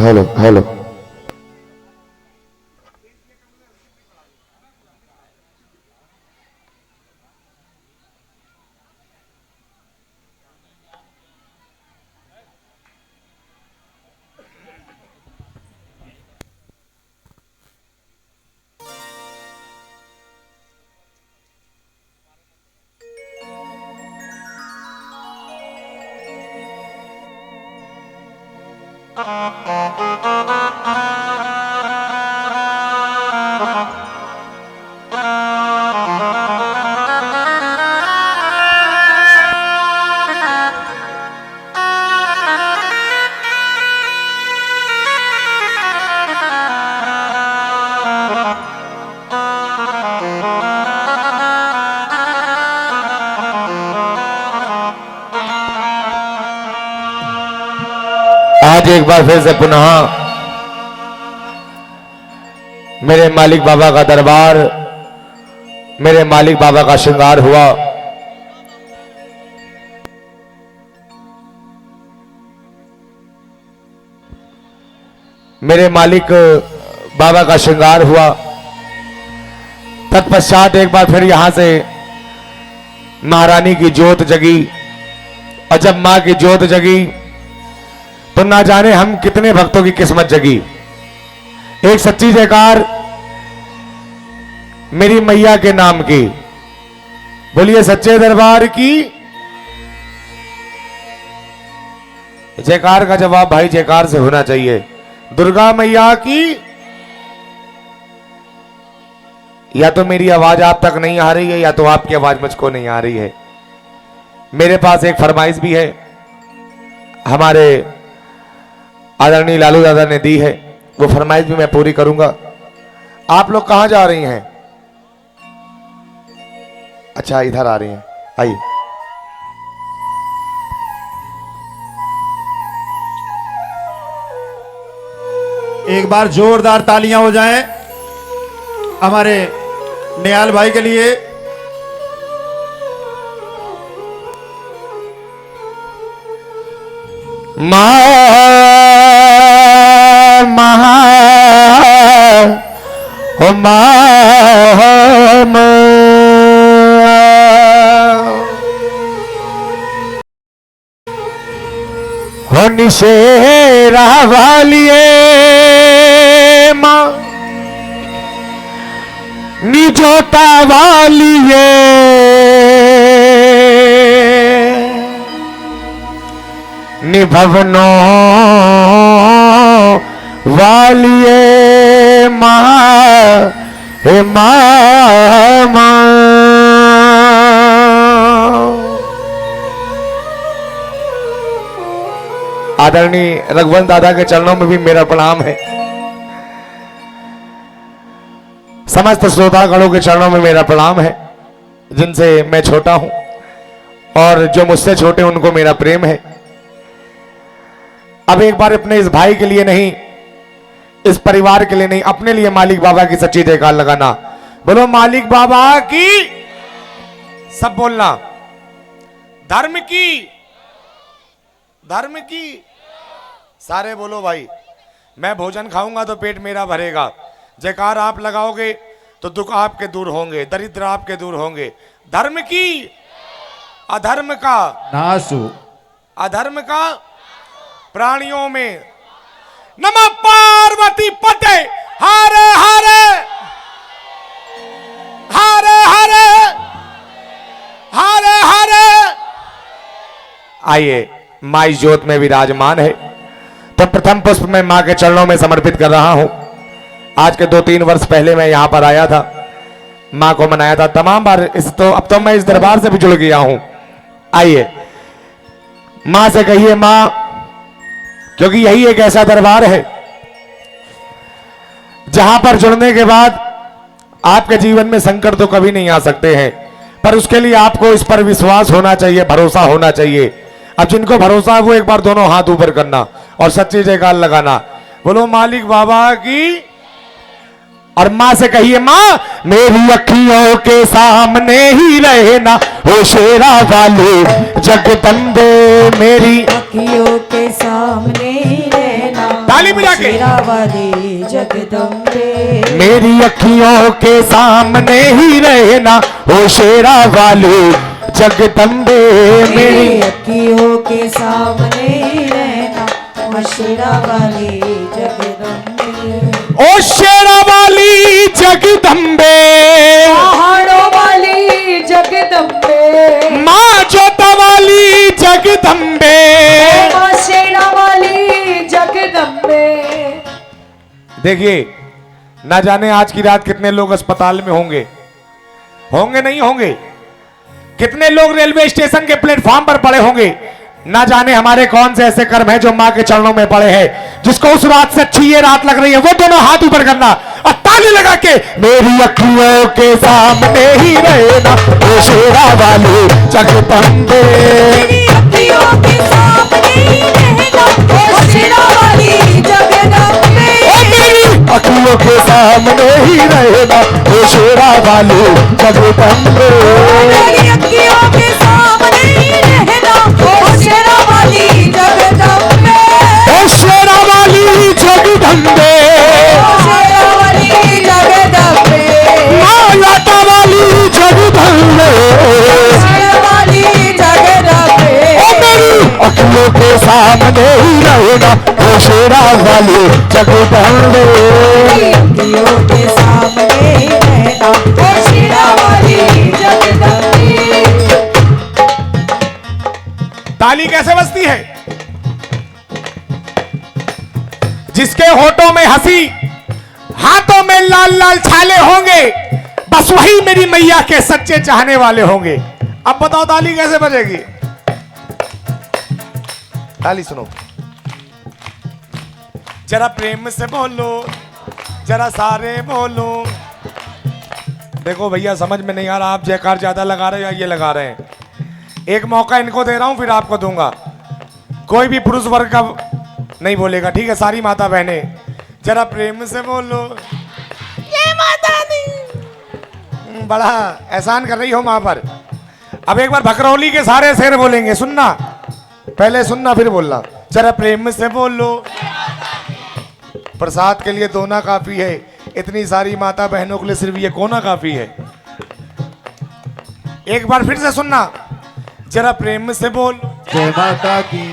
Hello hello. आज एक बार फिर से पुनः मेरे मालिक बाबा का दरबार, मेरे मालिक बाबा का श्रृंगार हुआ। मेरे मालिक बाबा का श्रृंगार हुआ। तत्पश्चात एक बार फिर यहां से महारानी की ज्योत जगी, और जब मां की ज्योत जगी तो ना जाने हम कितने भक्तों की किस्मत जगी। एक सच्ची जयकार मेरी मैया के नाम की, बोलिए सच्चे दरबार की। जयकार का जवाब भाई जयकार से होना चाहिए। दुर्गा मैया की। या तो मेरी आवाज आप तक नहीं आ रही है, या तो आपकी आवाज मुझको नहीं आ रही है। मेरे पास एक फरमाइश भी है, हमारे आदरणीय लालू दादा ने दी है, वो फरमाइश भी मैं पूरी करूंगा। आप लोग कहां जा रही हैं? अच्छा इधर आ रही हैं, आइए। एक बार जोरदार तालियां हो जाएं हमारे निहाल भाई के लिए। निशेरा वालिए मां, निजोता वालिए निभवनो वालिए मां, हे मां। आदरणीय रघुवंश दादा के चरणों में भी मेरा प्रणाम है। समस्त श्रोतागणों के चरणों में मेरा प्रणाम है, जिनसे मैं छोटा हूं और जो मुझसे छोटे उनको मेरा प्रेम है। अब एक बार अपने इस भाई के लिए नहीं, इस परिवार के लिए नहीं, अपने लिए मालिक बाबा की सच्ची जयकार लगाना। बोलो मालिक बाबा की। सब बोलना। धर्म की, धर्म की। सारे बोलो भाई। मैं भोजन खाऊंगा तो पेट मेरा भरेगा। जयकार आप लगाओगे तो दुख आपके दूर होंगे, दरिद्र आपके दूर होंगे। धर्म की, अधर्म का नासु, अधर्म का प्राणियों में। नमः पार्वती पते हरे हरे हरे हरे हरे हरे। आइए, माई ज्योत में विराजमान है, तो प्रथम पुष्प मैं मां के चरणों में समर्पित कर रहा हूं। आज के 2-3 वर्ष पहले मैं यहां पर आया था, मां को मनाया था तमाम बार। अब तो मैं इस दरबार से भी जुड़ गया हूं। आइए, मां से कहिए मां, क्योंकि यही एक ऐसा दरबार है जहां पर जुड़ने के बाद आपके जीवन में संकट तो कभी नहीं आ सकते हैं, पर उसके लिए आपको इस पर विश्वास होना चाहिए, भरोसा होना चाहिए। अब जिनको भरोसा है वो एक बार दोनों हाथ ऊपर करना और सच्ची जयकार लगाना। बोलो मालिक बाबा की। और मां से कहिए मां, मेरी अखियों के सामने ही रहना हो शेरा वाले जगदम्बे, मेरी अखियों के सामने ही रहना। ताली बजा के। शेरावाली जगदम्बे, मेरी अखियों के सामने ही रहना ओ शेरा वाली जगदम्बे। मेरी मेरी अखियों के सामने ही रहना ओ शेरावाली जगदम्बे, ओ शेरा वाली जगदम्बे, पहाड़ों वाली जगदम्बे, माँ जोता वाली जगदम्बे। माँ शेरावाली जगदम्बे। देखिए, ना जाने आज की रात कितने लोग अस्पताल में होंगे, होंगे नहीं होंगे, कितने लोग रेलवे स्टेशन के प्लेटफॉर्म पर पड़े होंगे। ना जाने हमारे कौन से ऐसे कर्म हैं जो मां के चरणों में पड़े हैं। जिसको उस रात से अच्छी ये रात लग रही है वो दोनों हाथ ऊपर करना और ताली लगा के मेरी अखियों के सामने ही रहना ओ शेरा वाली जगदम्बे। मेरी अखियों के सामने ही रहना ओ शेरावाली जगदम्बे, ओ मेरी अखियों के सामने ही रहना ओ शेरा वाली जगदम्बे। मेरी अखियों के सामने ही रहना ओ शेरावाली जगदम्बे, ओ शेरा वाली जगदम्बे, ओ शेरावाली जगदम्बे, माँ लाटा वाली जगदम्बे। शेरावाली जगदम्बे, ओ मेरी अखियों के सामने ही रहना ओ शेरा वाली जगदम्बे। मेरी अखियों के सामने ही रहना ओ शेरावाली जगदम्बे। ताली कैसे बजती है? जिसके होठों में हंसी, हाथों में लाल लाल छाले होंगे, बस वही मेरी मैया के सच्चे चाहने वाले होंगे। अब बताओ ताली कैसे बजेगी? ताली सुनो, जरा प्रेम से बोलो, जरा सारे बोलो। देखो भैया, समझ में नहीं आ रहा, आप जयकार ज्यादा लगा रहे हो या ये लगा रहे हैं। एक मौका इनको दे रहा हूं, फिर आपको दूंगा। कोई भी पुरुष वर्ग का नहीं बोलेगा, ठीक है? सारी माता बहने जरा प्रेम से बोलो, ये माता दी। बड़ा एहसान कर रही हो मां पर। अब एक बार भकरौली के सारे शेर बोलेंगे, सुनना, पहले सुनना फिर बोलना। जरा प्रेम से बोलो। प्रसाद के लिए दोना काफी है, इतनी सारी माता बहनों के लिए सिर्फ ये कोना काफी है। एक बार फिर से सुनना, जरा प्रेम से बोल। जय माता की।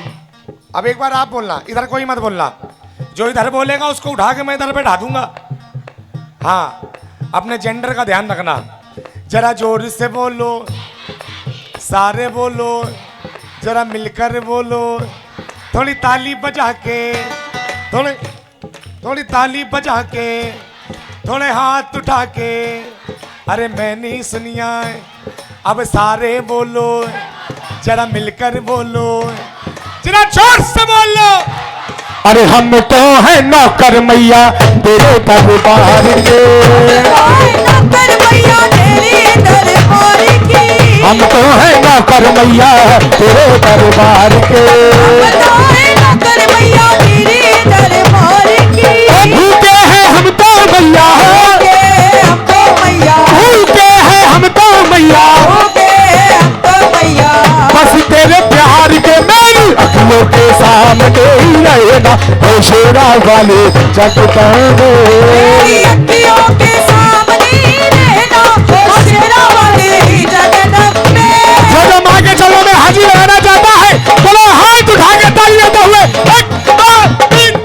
अब एक बार आप बोलना, इधर कोई मत बोलना। जो इधर बोलेगा उसको उठा के मैं इधर बैठा दूंगा। हाँ, अपने जेंडर का ध्यान रखना। जरा जोर से बोलो, सारे बोलो, जरा मिलकर बोलो, थोड़ी ताली बजा के, थोड़ी ताली बजा के, थोड़े हाथ उठा के। अरे मैंने सुनिया, अब सारे बोलो, जरा मिलकर बोलो, जरा जोर से बोलो। अरे हम तो है नौकर मैया तेरे दरबार के, नौकर मैया तेरे दरबार की, हम तो है नौकर मैया तेरे दरबार के। नौकर मैया तेरे दरबार की, भूखे हैं हम तो मैया, हमको मैया, भूखे हैं हम तो मैया, हमको मैया। बस तेरे प्यार के मेरी अखियों के सामने ही रहना ओ शेरा वाले जगदम्बे। मेरी अखियों के सामने ही रहना ओ शेरावाली जगदम्बे। जो जो माँ के चरणों में हाजिर रहना चाहता है, बोलो हाथ उठा के ताली देते हुए 1 2 3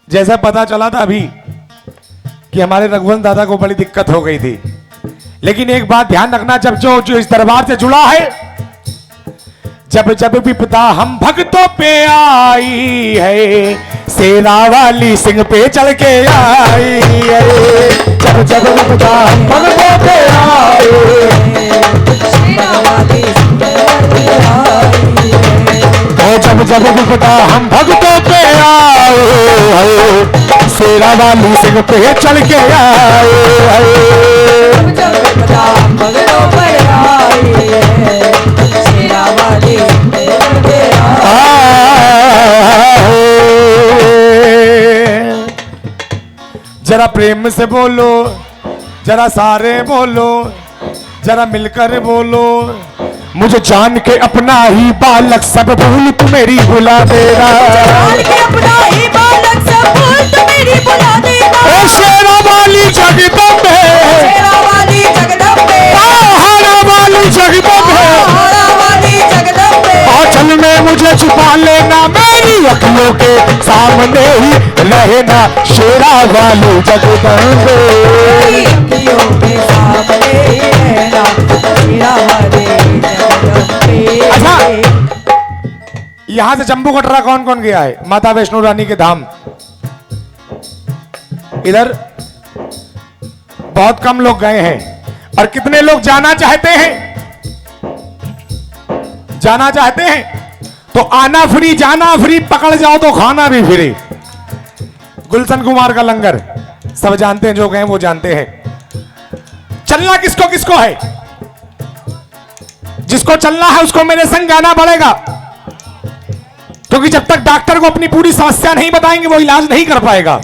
जैसा पता चला था अभी कि हमारे रघुवंश दादा को बड़ी दिक्कत हो गई थी, लेकिन एक बात ध्यान रखना, जब जो इस दरबार से जुड़ा है, जब जब विपदा हम भक्तों पे आई है, सेना वाली सिंह पे चल के आई है। जब जब विपदा हम भक्तों पे आई, शेरावाली जगदम्बे। जब जब विपदा हम भक्तों पे आए हाय, शेरा वाली सिंह पे चढ़ के आए हाय। जब विपदा मगरों पर आई है, शेरा वाली पे जरा प्रेम से बोलो, जरा सारे बोलो, जरा मिलकर बोलो, मुझे जान के अपना ही बालक सब भूल तू मेरी भुला देना। जान के अपना ही बालक सब भूल तू मेरी भुला देना। ओ शेरा वाली जगदम्बे, शेरा वाली जगदम्बे, हारा वाली जगदम्बे, हारा वाली जगदम्बे, आंचल में मुझे छुपा लेना, मेरी अखियों के सामने ही रहना, शेरा वाली जगदम्बे। अखियों के सामने रहना, शेरा वाली जगदम्बे। अच्छा, यहां से जम्बू कटरा कौन कौन गया है माता वैष्णो रानी के धाम? इधर बहुत कम लोग गए हैं। और कितने लोग जाना चाहते हैं? जाना चाहते हैं तो आना फ्री, जाना फ्री, पकड़ जाओ तो खाना भी फ्री। गुलशन कुमार का लंगर सब जानते हैं, जो गए वो जानते हैं। चलना किसको किसको है? जिसको चलना है उसको मेरे संग आना पड़ेगा, क्योंकि जब तक डॉक्टर को अपनी पूरी समस्या नहीं बताएंगे वो इलाज नहीं कर पाएगा।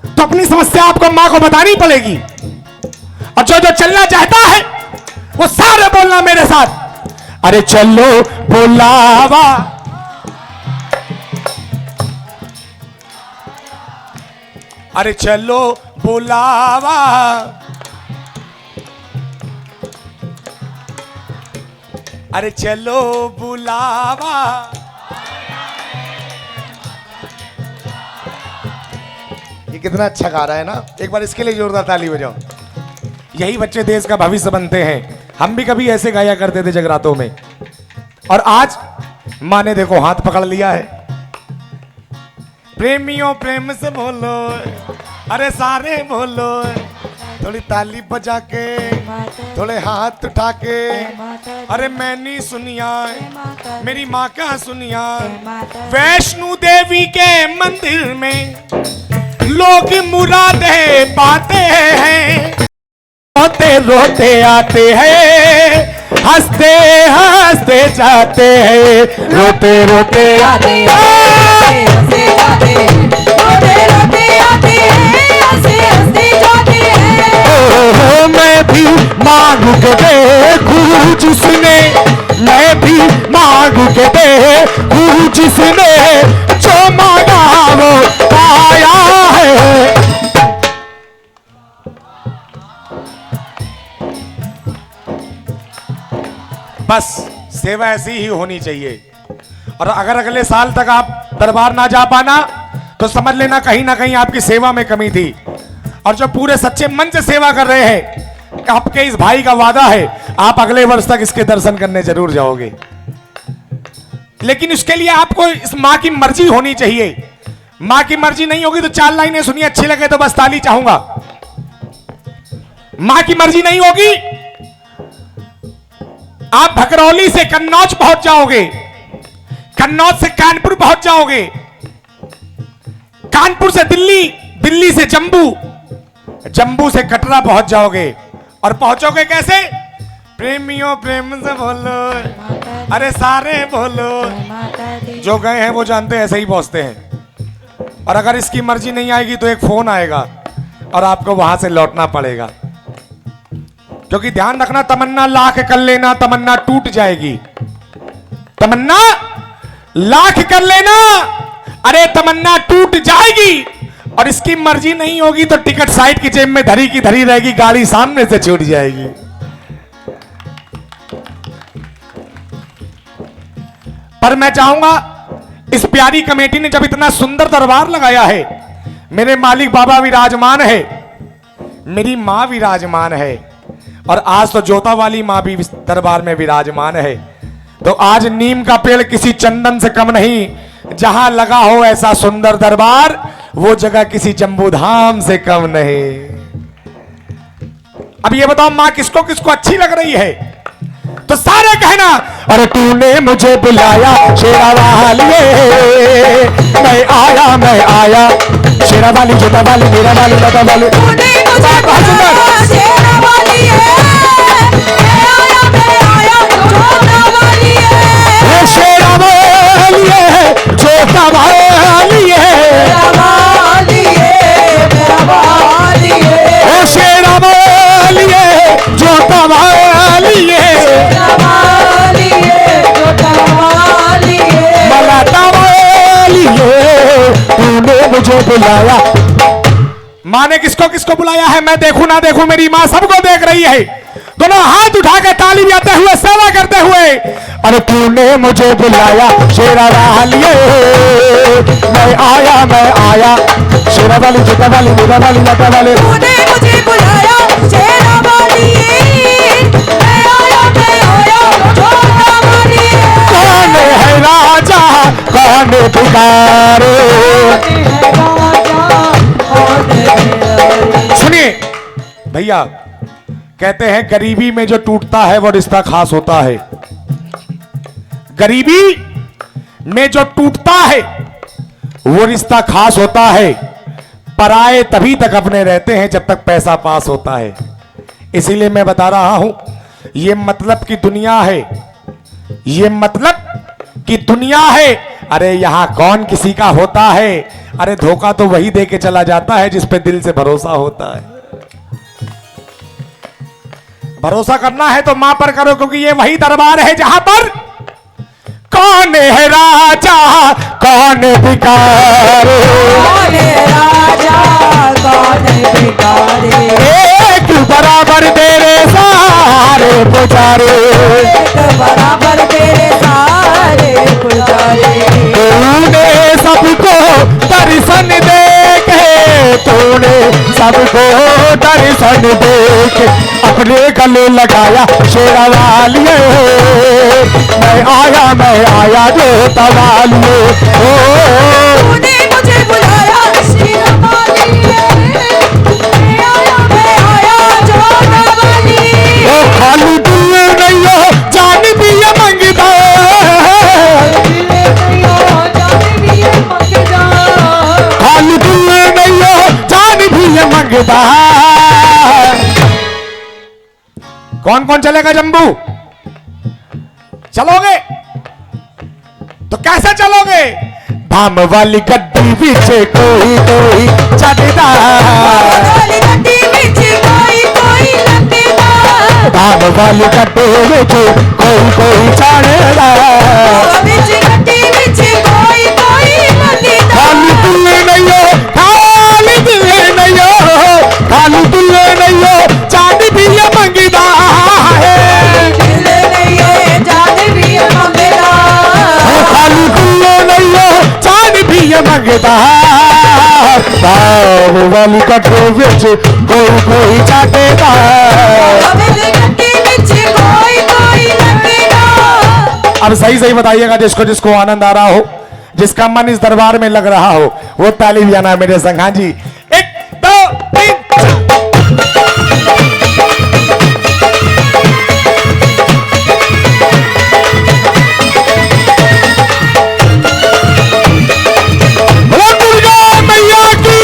तो अपनी समस्या आपको मां को बतानी पड़ेगी। और जो जो चलना चाहता है वो सारे बोलना मेरे साथ, अरे चलो बुलावा, अरे चलो बुलावा, अरे चलो बुलावा। ये कितना अच्छा गा रहा है ना, एक बार इसके लिए जोरदार ताली बजाओ। यही बच्चे देश का भविष्य बनते हैं। हम भी कभी ऐसे गाया करते थे जगरातों में, और आज माँ ने देखो हाथ पकड़ लिया है। प्रेमियों प्रेम से बोलो, अरे सारे बोलो, थोड़ी ताली बजा के, थोड़े हाथ उठा के, अरे मैंने सुनिया मेरी माँ का सुनिया। वैष्णो देवी के मंदिर में लोग मुरादें पाते हैं, रोते रोते आते हैं, हंसते हंसते जाते हैं, रोते रोते आते हैं, हंसते जाते, रोते रोते आते हैं, हंसते हंसते जाते हैं। ओ मैं भी मांग के देखूं जिसने, मैं भी मांग के देखूं जिसने, जो मांगा वो पाया है। बस सेवा ऐसी ही होनी चाहिए। और अगर अगले साल तक आप दरबार ना जा पाना तो समझ लेना कहीं ना कहीं आपकी सेवा में कमी थी। और जो पूरे सच्चे मन से सेवा कर रहे हैं, आपके इस भाई का वादा है आप अगले वर्ष तक इसके दर्शन करने जरूर जाओगे। लेकिन उसके लिए आपको इस माँ की मर्जी होनी चाहिए। माँ की मर्जी नहीं होगी तो 4 लाइनें सुनिए, अच्छी लगे तो बस ताली चाहूंगा। माँ की मर्जी नहीं होगी, आप भकरौली से कन्नौज पहुंच जाओगे, कन्नौज से कानपुर पहुंच जाओगे, कानपुर से दिल्ली, दिल्ली से जम्मू, जम्मू से कटरा पहुंच जाओगे। और पहुंचोगे कैसे? प्रेमियों प्रेम से बोलो, अरे सारे बोलो, जो गए हैं वो जानते हैं ऐसे ही पहुंचते हैं। और अगर इसकी मर्जी नहीं आएगी तो एक फोन आएगा और आपको वहां से लौटना पड़ेगा। क्योंकि ध्यान रखना, तमन्ना लाख कर लेना, तमन्ना टूट जाएगी। तमन्ना लाख कर लेना, अरे तमन्ना टूट जाएगी। और इसकी मर्जी नहीं होगी तो टिकट साइड की जेब में धरी की धरी रहेगी, गाड़ी सामने से छूट जाएगी। पर मैं चाहूंगा, इस प्यारी कमेटी ने जब इतना सुंदर दरबार लगाया है, मेरे मालिक बाबा विराजमान है, मेरी मां विराजमान है, और आज तो जोता वाली मां भी दरबार में विराजमान है। तो आज नीम का पेड़ किसी चंदन से कम नहीं। जहां लगा हो ऐसा सुंदर दरबार, वो जगह किसी जम्बूधाम से कम नहीं। अब ये बताओ, मां किसको किसको अच्छी लग रही है? तो सारे कहना, और तूने मुझे बुलाया शेरा वालिए, मैं आया शेरा वाली जोता वाली मेरा वाली लता वाली। तूने मुझे बुलाया शेरा वाली है, मैं आया जोता वाली है। शेरा वाली है जोता वाली है, मेरा वाली है, मेरा वाली है। शेरा वाली है जोता वाली है, मेरा वाली है, जोता वाली है। मलाता वाली है, तूने मुझे बुलाया। माँ ने किसको किसको बुलाया है? मैं देखूं ना देखूं, मेरी माँ सबको देख रही है। दोनों हाथ उठा के ताली बजाते हुए सेवा करते हुए, अरे तूने मुझे बुलाया शेरा वालिए, मैं आया शेरा वाली जोता वाली मेरा वाली लता वाली। तूने मुझे बुलाया शेरा वाली है, मैं आया जोता वाली है। कौन है राजा कौन पुकारे? सुनिए भैया, कहते हैं गरीबी में जो टूटता है वो रिश्ता खास होता है। गरीबी में जो टूटता है वो रिश्ता खास होता है। पराए तभी तक अपने रहते हैं जब तक पैसा पास होता है। इसीलिए मैं बता रहा हूं, ये मतलब की दुनिया है, ये मतलब की दुनिया है। अरे यहां कौन किसी का होता है? अरे धोखा तो वही दे के चला जाता है जिस पे दिल से भरोसा होता है। भरोसा करना है तो मां पर करो, क्योंकि ये वही दरबार है जहां पर कौन है राजा कौन भिखारी, कौन है राजा कौन है भिखारी। एक बराबर तेरे सारे पुजारी, एक बराबर तेरे सारे पुजारी। तूने सबको दर्शन देके, तूने सबको दर्शन देके अपने गले लगाया शेरा वालिए, मैं आया जोता वालिए। तूने मुझे बुलाया शेरा वाली है, मैं आया जोता वाली। ओ खाली दिल नहीं हो जान भी ये मंगता, खाली दिल नहीं हो जान भी ये मंगता। कौन कौन चलेगा जंबू? चलोगे तो कैसे चलोगे? धाम वाली गड्डी पीछे कोई कोई चढ़ता, वाली गड्डी विच कोई लगदा, धाम वाली गड्डी पीछे कोई चढ़ता। विच गड्डी विच कोई लगदा। खाली दिल नहीं हो, खाली दिल नहीं हो, खाली दिल नहीं हो चांद भी ये मंगदा है। दिल नहीं है जान भी मंगदा, खाली दिल नहीं हो चांद भी ये मंगदा। वाली कटो विच कोई चाटेगा, विच गड्डी विच कोई लगदा। अब सही सही बताइएगा, जिसको जिसको आनंद आ रहा हो, जिसका मन इस दरबार में लग रहा हो, वो ताली बजाना मेरे संग। हाँ जी, 1 2 3 बोलो दुर्गा मैया की।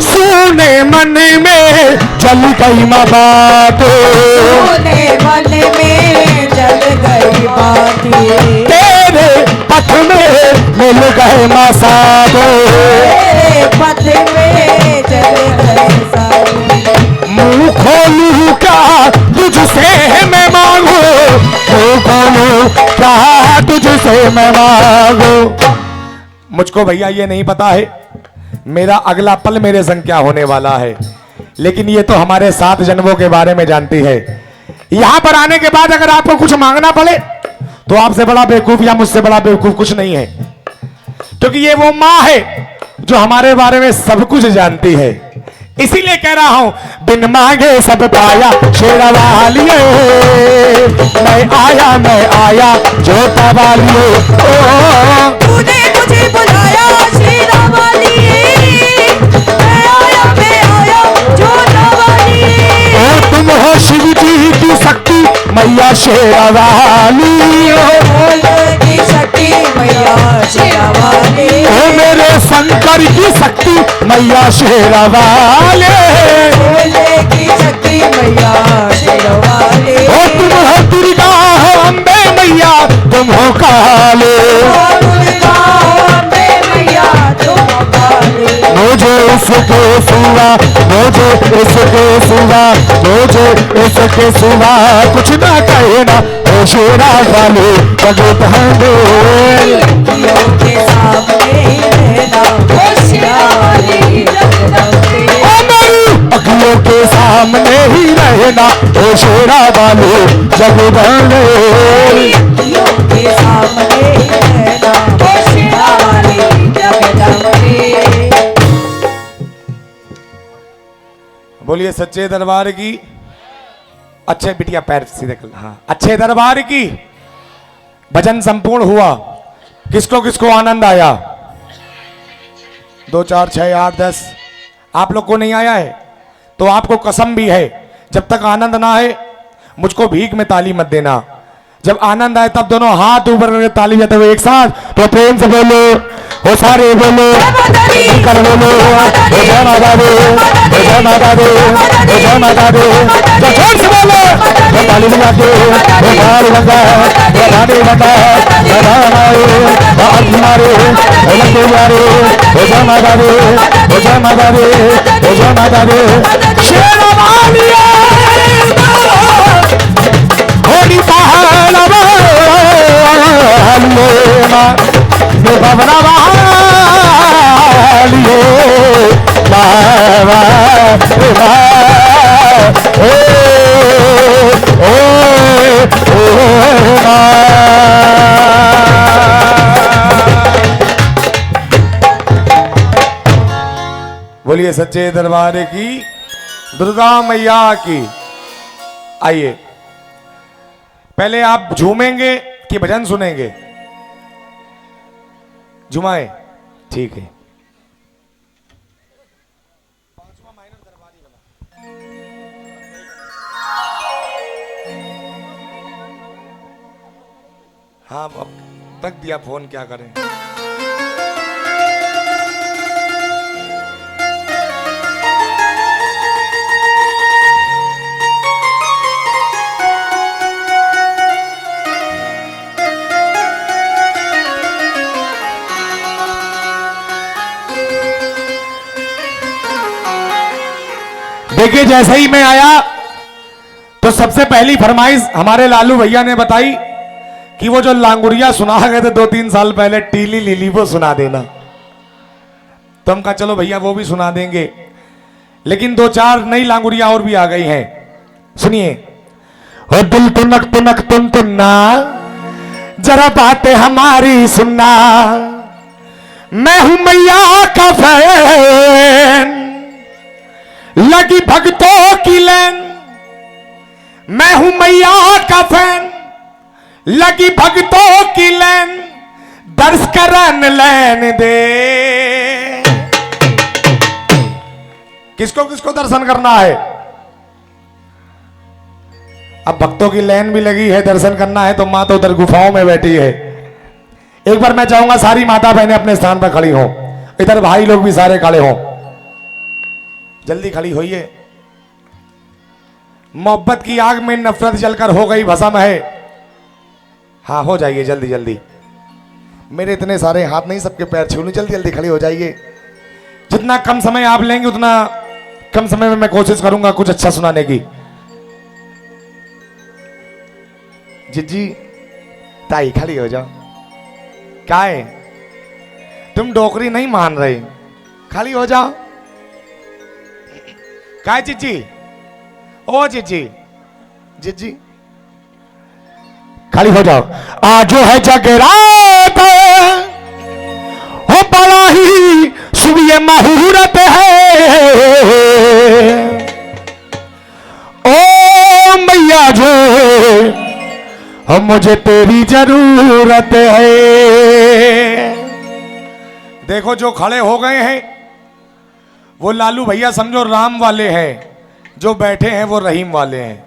सुने मन में जल गई माँ बात, तूने मन में जल गई बातें, तेरे पथ में मिल गए माँ साथ। तेरे पथ में जल गए सारे। मुंह खोलूं क्या तुझसे मैं मांगू, मुंह खोलूं क्या तुझसे मैं मांगू। मुझको भैया ये नहीं पता है मेरा अगला पल मेरे संग क्या होने वाला है, लेकिन ये तो हमारे 7 जन्मों के बारे में जानती है। यहां पर आने के बाद अगर आपको कुछ मांगना पड़े तो आपसे बड़ा बेवकूफ या मुझसे बड़ा बेवकूफ कुछ नहीं है, क्योंकि ये वो माँ है जो हमारे बारे में सब कुछ जानती है। इसीलिए कह रहा हूं, बिन मांगे सब पाया शेरा वालिए, मैं आया जोता वालिए। तूने लाया शेरा वाली मैं आया जोधा वाली ओ तुम हो शिव जी की शक्ति मैया शेरा वाली भोले की शक्ति मैया शेरा वाली ओ मेरे शंकर की शक्ति मैया शेरा वाले भोले की शक्ति मैया शेरा वाली ओ तुम हो दुर्गा हो अम्बे मैया तुम हो काले दुर्गा अम्बे मैया तुम काली मुझे इसके सिवा मुझे इसके सिवा मुझे इसके सिवा कुछ ना कहना ओ शेरा वाले भगत हमें लड़कियों के सामने ही रहना ओ शेरा वाली जगदम्बे अखियों के सामने ही रहना ओ शेरा वाले जगदम्बे लड़कियों के सामने ही रहना ओ शेरा वाली जगदम्बे बोलिए सच्चे दरबार की। अच्छे बिटिया पैर सीधे कर, हाँ अच्छे दरबार की। भजन संपूर्ण हुआ। किसको किसको आनंद आया? 2 4 6 8 10 आप लोग को नहीं आया है तो आपको कसम भी है, जब तक आनंद ना आए मुझको भीख में ताली मत देना। जब आनंद आए तब दोनों हाथ ऊपर करके ताली बजाते हुए एक साथ तो प्रेम से बोलो, वो सारे बोलो, कर बोलो, वो जय माता दी, वो जय माता दी, वो जय माता दी, तो जोर से बोलो, वो ताली बजाते, वो ताली बजा, वो ताली बजा, वो हमारे, वो हमारे, वो लगे मारे, वो जय माता दी, वो जय माता दी, वो जय माता दी, शेरा वाली होली पहलवा बाबरा वालियो बाबा ओ ओ ओ बोलिए सच्चे दरबार की, दुर्गा मैया की। आइए पहले आप झूमेंगे कि भजन सुनेंगे? झुमाए, ठीक है। हाँ अब तक दिया फोन, क्या करें। देखिए जैसे ही मैं आया तो सबसे पहली फरमाइश हमारे लालू भैया ने बताई कि वो जो लांगुरिया सुना गए थे 2-3 साल पहले, टीली लीली, वो सुना देना। तो हम कहा चलो भैया वो भी सुना देंगे, लेकिन 2-4 नई लांगुरिया और भी आ गई हैं। सुनिए। ओ दिल तुनक तुनक तुन तुन्ना, जरा बातें हमारी सुनना, मैं हूं मैया का फैन, लगी भक्तों की लैन, मैं हूं मैया का फैन, लगी भक्तों की लैन, दर्श करन लैन दे। किसको किसको दर्शन करना है? अब भक्तों की लैन भी लगी है, दर्शन करना है तो माँ तो उधर गुफाओं में बैठी है। एक बार मैं चाहूंगा सारी माता बहनें अपने स्थान पर खड़ी हों, इधर भाई लोग भी सारे खड़े हों, जल्दी खड़ी होइए। मोहब्बत की आग में नफरत जलकर हो गई भस्म है। हाँ हो जाइए जल्दी जल्दी, मेरे इतने सारे हाथ नहीं, सबके पैर छू लूं, जल्दी जल्दी खड़े हो जाइए। जितना कम समय आप लेंगे उतना कम समय में मैं कोशिश करूंगा कुछ अच्छा सुनाने की। जिज्जी ताई खड़ी हो जाओ। क्या है, तुम डोकरी नहीं मान रहे, खड़ी हो जाओ। क्या है जिज्जी? ओ जिज्जी, जिज्जी खड़ी हो जाओ। आज जो है जगरात हो, बड़ा ही शुभ ये मुहूर्त है, ओ मैया जो हम मुझे तेरी जरूरत है। देखो जो खड़े हो गए हैं वो लालू भैया समझो राम वाले हैं, जो बैठे हैं वो रहीम वाले हैं।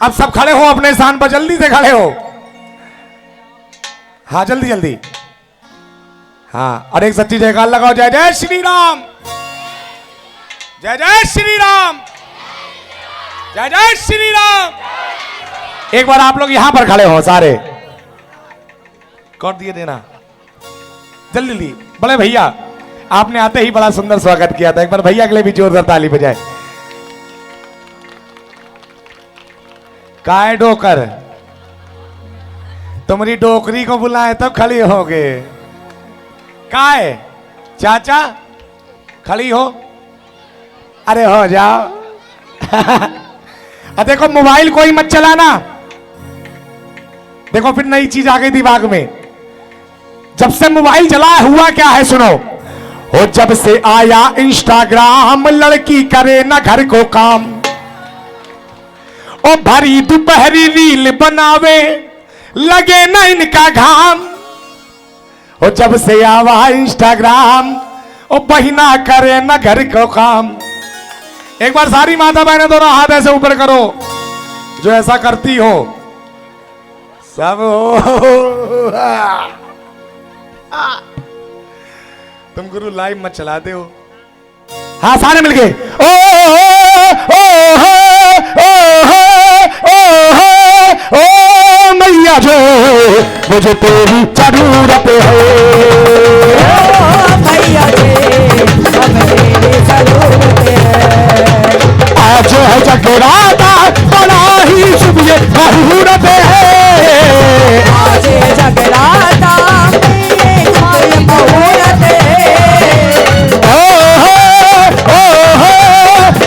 अब सब खड़े हो अपने स्थान पर, जल्दी से खड़े हो। हाँ जल्दी जल्दी। हाँ और एक सच्ची जयकार लगाओ, जय जय श्री राम, जय जय श्री राम, जय जय श्री राम। एक बार आप लोग यहां पर खड़े हो सारे, कर दिए देना जल्दी जल्दी। बड़े भैया आपने आते ही बड़ा सुंदर स्वागत किया था, एक बार भैया के लिए भी जोरदार ताली बजाए। काय डोकर, तुम्हारी डोकरी को बुलाए तब खड़ी होगे। काय चाचा खड़ी हो, अरे हो जाओ। देखो मोबाइल कोई मत चलाना, देखो फिर नई चीज आ गई दिमाग में। जब से मोबाइल चला हुआ क्या है सुनो। हो जब से आया इंस्टाग्राम, लड़की करे ना घर को काम, ओ भरी दोपहरी रील बनावे लगे ना इनका घाम। ओ जब से आवा इंस्टाग्राम, ओ बहिना करे ना घर को काम। एक बार सारी माता बहनें दोनों हाथ ऐसे ऊपर करो जो ऐसा करती हो सब। तुम गुरु लाइव मत चलाते हो। हाँ सारे मिलके ओ मैया जो मुझे तेरी जरूरत है, मैया जी अब तेरी जरूरत है। आज है जगराता बड़ा ही शुभ ये मुहूर्त है, आज जगराता में कोई मुहूर्त है।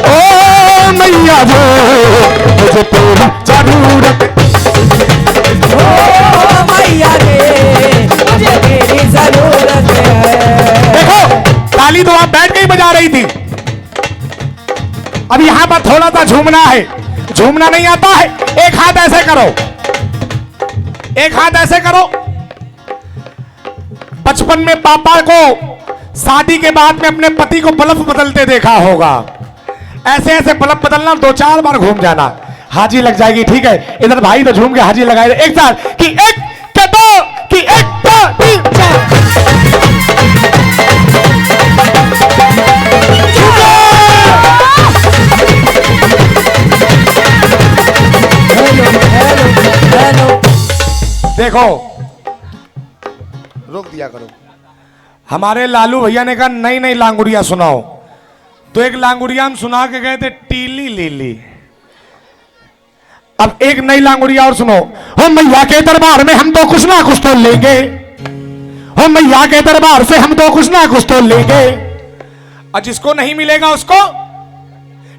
ओ मैया जो मुझे तेरी जरूरत, ओ मैया रे मुझे तेरी जरूरत है। देखो ताली तो आप बैठ के ही बजा रही थी, अब यहां पर थोड़ा सा झूमना है। झूमना नहीं आता है, एक हाथ ऐसे करो, एक हाथ ऐसे करो। बचपन में पापा को शादी के बाद में अपने पति को बल्ब बदलते देखा होगा, ऐसे ऐसे बल्ब बदलना, 2-4 बार घूम जाना, हाजी लग जाएगी। ठीक है इधर भाई तो झूम के हाजी लगाए एक साथ कि एक के दो कि एक दो तीन चार। देखो रोक दिया करो। हमारे लालू भैया ने कहा नई नई लांगुड़िया सुनाओ, तो एक लांगुड़िया हम सुना के गए थे टीली लीली। अब एक नई लांगुड़िया और सुनो। हो मैया के दरबार में हम तो कुछ ना कुछ तो लेंगे, हो मैया के दरबार से हम तो कुछ ना कुछ तो लेंगे, और जिसको नहीं मिलेगा उसको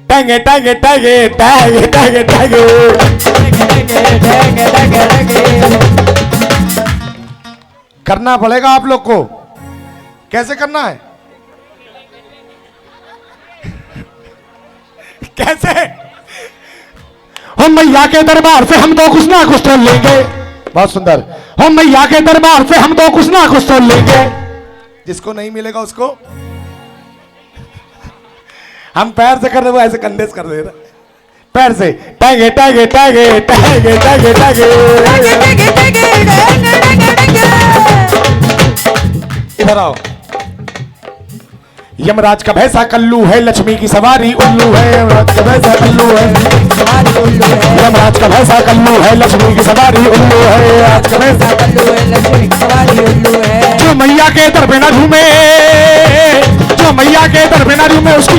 टांगे टांगे टांगे टांगे टांगे टांगे करना पड़ेगा आप लोग को। कैसे करना है? कैसे? हम मैया के दरबार से हम तो कुछ ना कुछ तो लेंगे, बहुत सुंदर। हम मैया के दरबार से हम तो कुछ ना कुछ तो लेंगे, जिसको नहीं मिलेगा उसको हम पैर से कर रहे, वो ऐसे कंधे से कर दे रहे, पैर से टांगे टांगे टांगे टांगे टांगे टांगे। इधर आओ। यमराज का भैंसा कल्लू है, लक्ष्मी की सवारी उल्लू है। यमराज का भैंसा कल्लू है, यमराज का भैंसा कल्लू है, लक्ष्मी की सवारी उल्लू है। आज का भैंसा कल्लू है, लक्ष्मी की सवारी उल्लू है। जो मैया के दर पे ना झूमे, जो मैया के दर पे ना झूमे, उसकी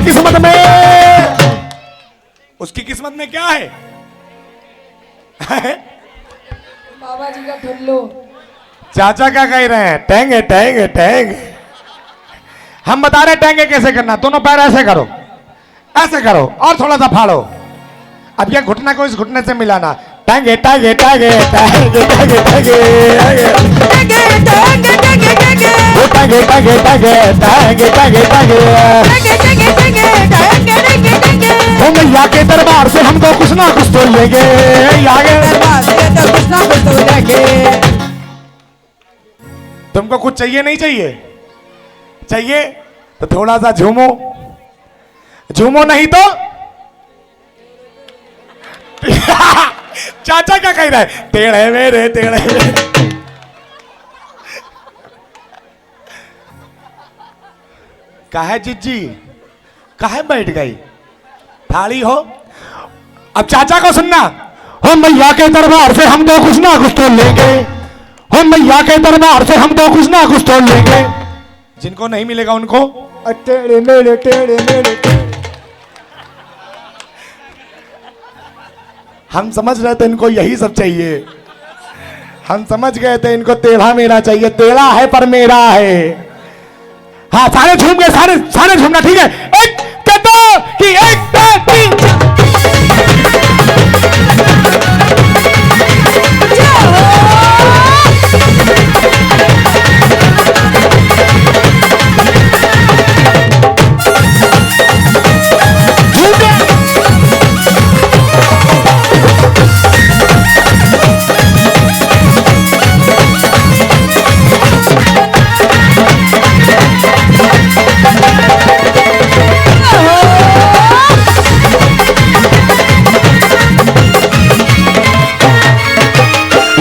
किस्मत में क्या है? बाबा जी का ठुल्लू। चाचा क्या कह रहे हैं? टैंगे टैंगे टैंगे। हम बता रहे टैंगे कैसे करना। दोनों पैर ऐसे करो, ऐसे करो और थोड़ा सा फाड़ो। अब यह घुटना को इस घुटने से मिलाना। टैंगे टैंगे टैंगे टैंगे टैंगे टैंगे टैंगे टैंगे टैंगे टैंगे। मैया के दरबार से हम तो कुछ ना कुछ तो लेंगे, आगे दरबार से तो कुछ ना कुछ तो लेंगे। तो तुमको कुछ चाहिए नहीं चाहिए? चाहिए तो थोड़ा सा झूमो, झूमो नहीं तो चाचा क्या कह रहा है? टेढ़े मेरे टेढ़े मेरे। काहे जिज्जी, काहे बैठ गई? थाली हो। अब चाचा को सुनना, हो मैया के दरबार से हम तो कुछ ना कुछ तो लेंगे, हो मैया के दरबार से हम तो कुछ ना कुछ तो लेंगे। जिनको नहीं मिलेगा उनको टेढ़े मेढ़े टेढ़े मेढ़े। हम समझ रहे थे इनको यही सब चाहिए, हम समझ गए थे इनको टेढ़ा मेढ़ा चाहिए। टेढ़ा है पर मेरा है। हाँ सारे झूम गए, सारे सारे झूमना, ठीक है? एक दो कि एक दो तीन।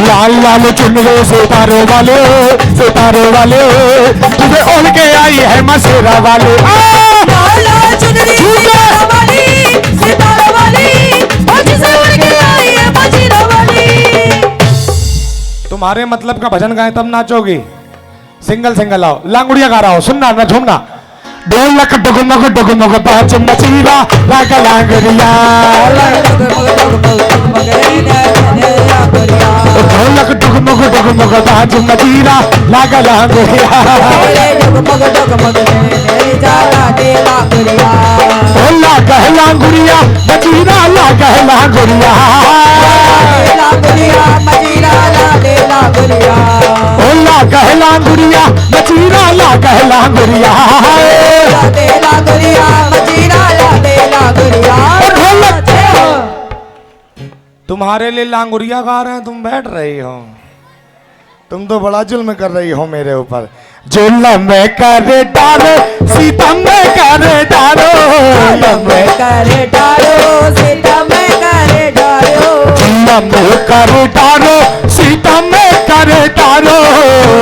लाल लाल चुनरे सितारे वाले, सितारे वाले, तुझे ओढ़ के आई है मसेरा वाले। लाल लाल चुनरी सितारा वाली, सितारा वाली, और जिसे उड़ के आई है मजीरा वाली। तुम्हारे मतलब का भजन गाए तब नाचोगी। सिंगल सिंगल आओ, लांगुड़िया गा रहा हो, सुनना ना झूमना। ढोलक डुगमग डुगमग बाज मचीरा लाग लांगड़िया, ढोलक डुगमग डुगमग बाज मचीरा लाग लांगड़िया, लाग लांगुड़िया मचीरा लाग लांगुड़िया, लाग लांगुड़िया मचीरा लाग लांगुड़िया। तुम्हारे लिए लांगुरिया गा रहे हैं, तुम बैठ रही हो। तुम तो बड़ा जुल्म कर रही हो मेरे ऊपर। जुल्म कर डालो सीता में कर डालो, में करे डालो सीता में करे डालो, जुल्म कर डालो सीता में कर डालो,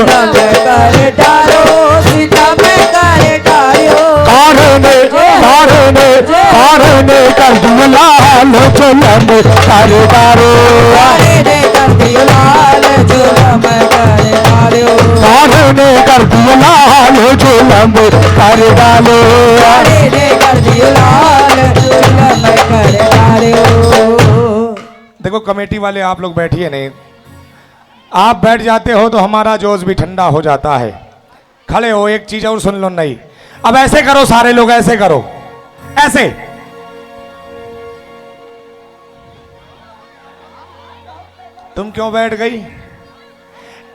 करे डालो सीता में करे डालो। कारने कारने कारने कर दूं लाल जुल्म कर डालो, कारने कर दियो लाल जुल्म कर डालो, कारने कर दूं लाल जुल्म कर डालो, कारने कर दियो लाल जुल्म कर डालो। देखो कमेटी वाले आप लोग बैठिए नहीं, आप बैठ जाते हो तो हमारा जोश भी ठंडा हो जाता है। खड़े हो, एक चीज और सुन लो। नहीं, अब ऐसे करो सारे लोग, ऐसे करो, ऐसे। तुम क्यों बैठ गई?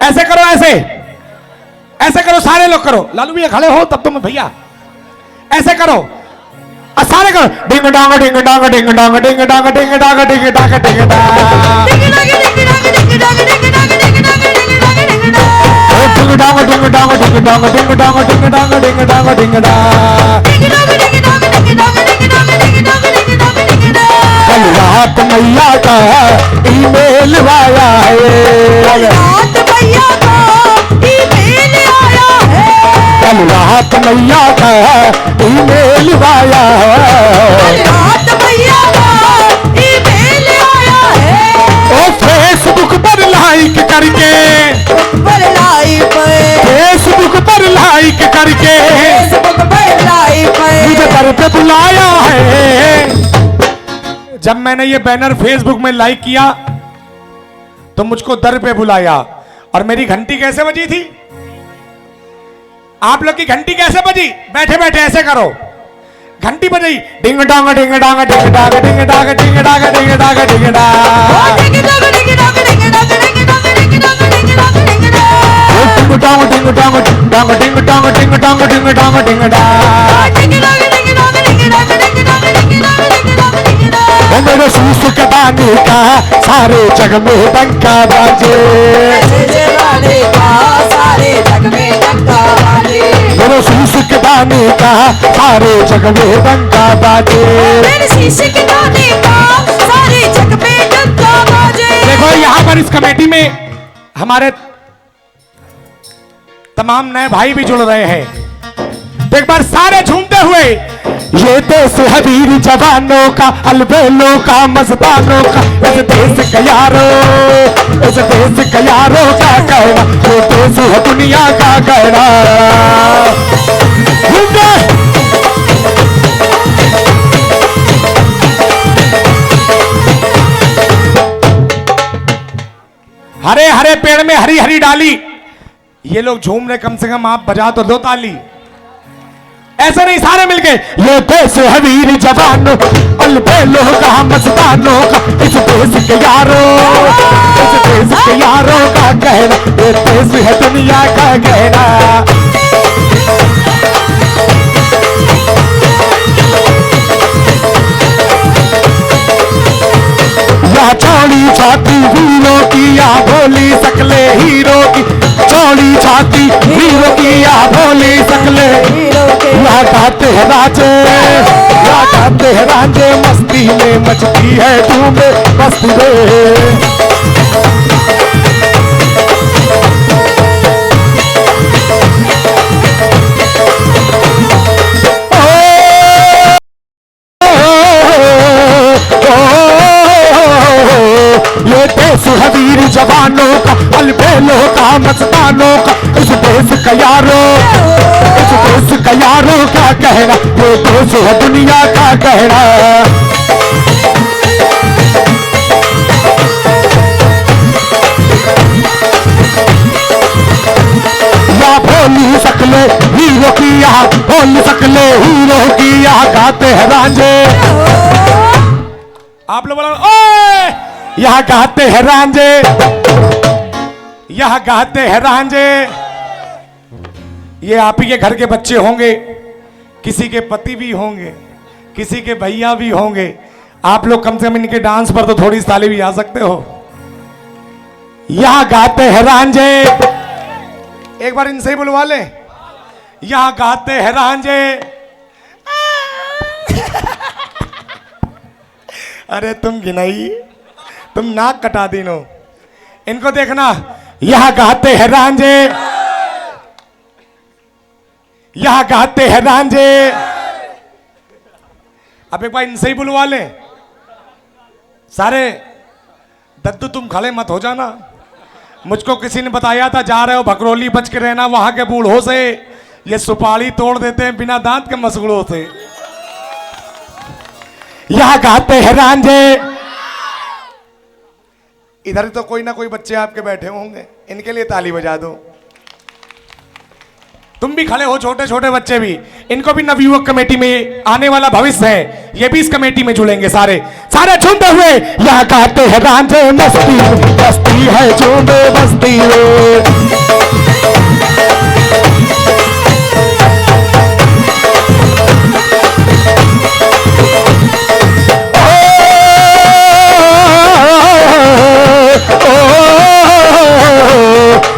ऐसे करो, ऐसे ऐसे करो, सारे लोग करो। लालू भैया खड़े हो तब तुम भैया ऐसे करो, सारे करो। डिंग डांग डिंग डांग डिंग डांग डिंग डांग डिंग डांग डिंग डांग डिंग डांग, डिंग डांग डिंग डांग डिंग डांग डिंग डांग डिंग डांग डिंग डांग। कल रात मैया का ईमेल आया है, रात भैया का ईमेल आया है, कल रात मैया का ईमेल आया है, रात भैया का ईमेल आया है। ओ फेसबुक पर लाइक करके, पर लाइक फेसबुक पर लाइक करके फेसबुक पर लाइक मुझे घर पे बुलाया है। जब मैंने ये बैनर फेसबुक में लाइक किया तो मुझको दर पे बुलाया। और मेरी घंटी कैसे बजी थी? आप लोग की घंटी कैसे बजी? बैठे बैठे ऐसे करो, घंटी बजी। डिंग डांग डिंग डांग डिंग डांग डिंग डांग डिंग डांग डिंग डांग डिंग डांग, डिंग डांग डिंग डांग डिंग डांग डिंग डांग डिंग डांग डिंग डांग डिंग डांग, डिंग डांग डिंग डांग डांग डिंग डांग डिंग डांग डिंग डांग डिंग डांग, डिंग डांग डिंग डांग डिंग डांग डिंग डांग डिंग डांग डिंग डांग डिंग डांग। मेरे सूसु के दाने का सारे जग में डंका बाजे, वाले का सारे जग में गाने का सारे जग में डंका बाजे। मेरे शीशे के गाने का सारे जग में डंका बाजे। देखो यहाँ पर इस कमेटी में हमारे तमाम नए भाई भी जुड़ रहे हैं, तो एक बार सारे झूमते हुए, ये देश है वीर जवानों का, अलबेलों का, मस्तानों का, इस देश का यारो, इस देश का यारों का कहना, ये देश है दुनिया का कहना। हरे हरे पेड़ में हरी हरी डाली, ये लोग झूम रहे, कम से कम आप बजा तो दो ताली। ऐसे नहीं, सारे मिलके, ये देश है वीर जवानों, अलबेलों का, मस्तानों का, इस देश के यारों, इस देश के यारों का कहना, ये देश है दुनिया का कहना। या चौड़ी छाती हीरो की, या भोली सकले हीरो की, चौड़ी छाती हीरो की, या भोली सकले या गाते हैं राजे, या गाते हैं राजे, मस्ती में मचती है धूमे मस्ती में। ये देश है वीर जवानों का, अलबेलों का, मस्तानों का, इस देश का यारों, इस देश का यारों का कहना, ये देश है दुनिया का कहना। या भोली सकले हीरो की, या भोली सकले हीरो की, या गाते हैं रांझे। आप लोग बोला ओए, यहाँ गाते हैं रांझे, यहाँ गाते हैं रांझे। ये आप ही के घर के बच्चे होंगे, किसी के पति भी होंगे, किसी के भैया भी होंगे। आप लोग कम से कम इनके डांस पर तो थोड़ी ताली भी आ सकते हो। यहाँ गाते हैं रांझे, एक बार इनसे ही बुलवा ले, यहाँ गाते हैं रांझे। अरे तुम गिनाई, तुम नाक कटा दीनो, इनको देखना, यहाँ गाते हैं रांझे, यहाँ गाते हैं रांझे। अब एक बार इनसे ही बुलवा ले सारे। दद्दू तुम खड़े मत हो जाना, मुझको किसी ने बताया था, जा रहे हो भकरोली, बच के रहना, वहां के बूढ़ों से ये सुपारी तोड़ देते हैं बिना दांत के मसगुड़ों से। यहाँ गाते हैं रांझे। इधर तो कोई ना कोई बच्चे आपके बैठे होंगे, इनके लिए ताली बजा दो। तुम भी खड़े हो, छोटे छोटे बच्चे भी, इनको भी नवयुवक कमेटी में आने वाला भविष्य है, ये भी इस कमेटी में जुड़ेंगे। सारे सारे झूमते हुए, यहाँ गाते हैं रांझे, मस्ती मस्ती है झूमे बस्ती में।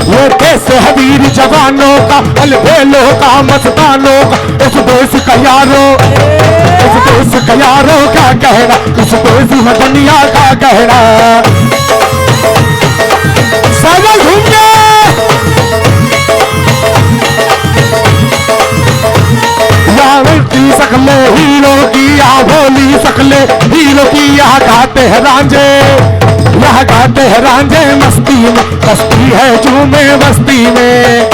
ये देश है वीर जवानों का, अलबेलों का, मस्तानों का, इस देश का यारों, इस देश का यारों का कहना, इस देश में दुनिया का कहना। साइकिल घूमिए, या मिलती सकले हीरो की, या भोली सकले हीरो की, यहाँ गाते हैं रांझे, यहाँ गाते हैं रांझे, मस्ती में मस्ती है झूमे बस्ती में।